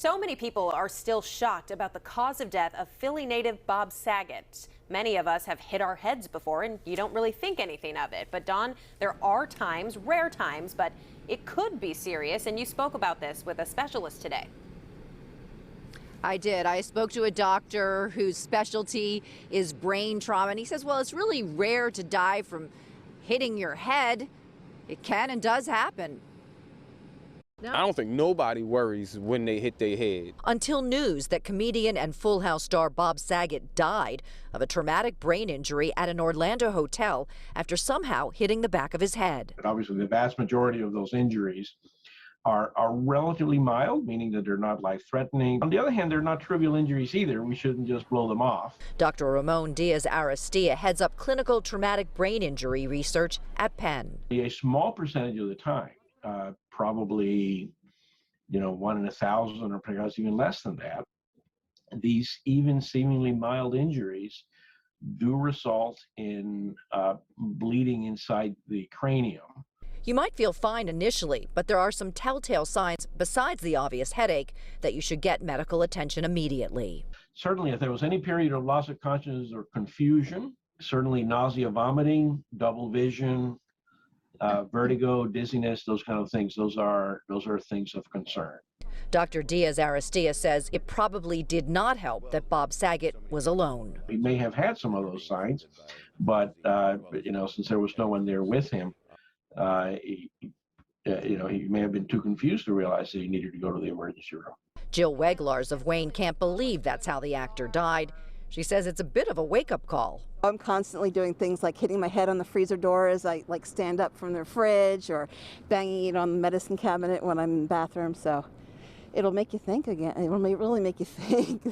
So many people are still shocked about the cause of death of Philly native Bob Saget. Many of us have hit our heads before and you don't really think anything of it. But Dawn, there are times, rare times, but it could be serious. And you spoke about this with a specialist today. I did. I spoke to a doctor whose specialty is brain trauma, and he says, well, it's really rare to die from hitting your head. It can and does happen. I don't think nobody worries when they hit their head. Until news that comedian and Full House star Bob Saget died of a traumatic brain injury at an Orlando hotel after somehow hitting the back of his head. But obviously, the vast majority of those injuries are relatively mild, meaning that they're not life-threatening. On the other hand, they're not trivial injuries either. We shouldn't just blow them off. Dr. Ramon Diaz-Aristia heads up clinical traumatic brain injury research at Penn. A small percentage of the time, probably, 1 in 1,000 or perhaps even less than that, these even seemingly mild injuries do result in bleeding inside the cranium. You might feel fine initially, but there are some telltale signs besides the obvious headache that you should get medical attention immediately. Certainly, if there was any period of loss of consciousness or confusion, certainly nausea, vomiting, double vision, vertigo, dizziness, those kind of things, those are things of concern. Dr. Diaz-Aristia says it probably did not help that Bob Saget was alone. He may have had some of those signs, but since there was no one there with him, he may have been too confused to realize that he needed to go to the emergency room. Jill Weglars of Wayne can't believe that's how the actor died. She says it's a bit of a wake-up call. I'm constantly doing things like hitting my head on the freezer door as I stand up from the fridge, or banging it on the medicine cabinet when I'm in the bathroom. So it'll make you think again. It will really make you think.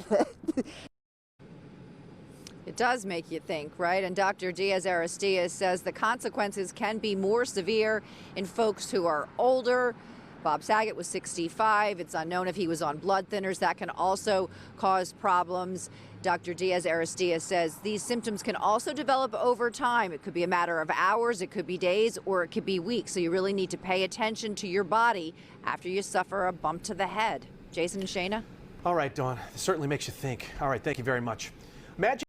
It does make you think, right? And Dr. Diaz-Aristia says the consequences can be more severe in folks who are older. Bob Saget was 65. It's unknown if he was on blood thinners. That can also cause problems. Dr. Diaz-Aristia says these symptoms can also develop over time. It could be a matter of hours, it could be days, or it could be weeks. So you really need to pay attention to your body after you suffer a bump to the head. Jason and Shayna? All right, Dawn. This certainly makes you think. All right, thank you very much. Imagine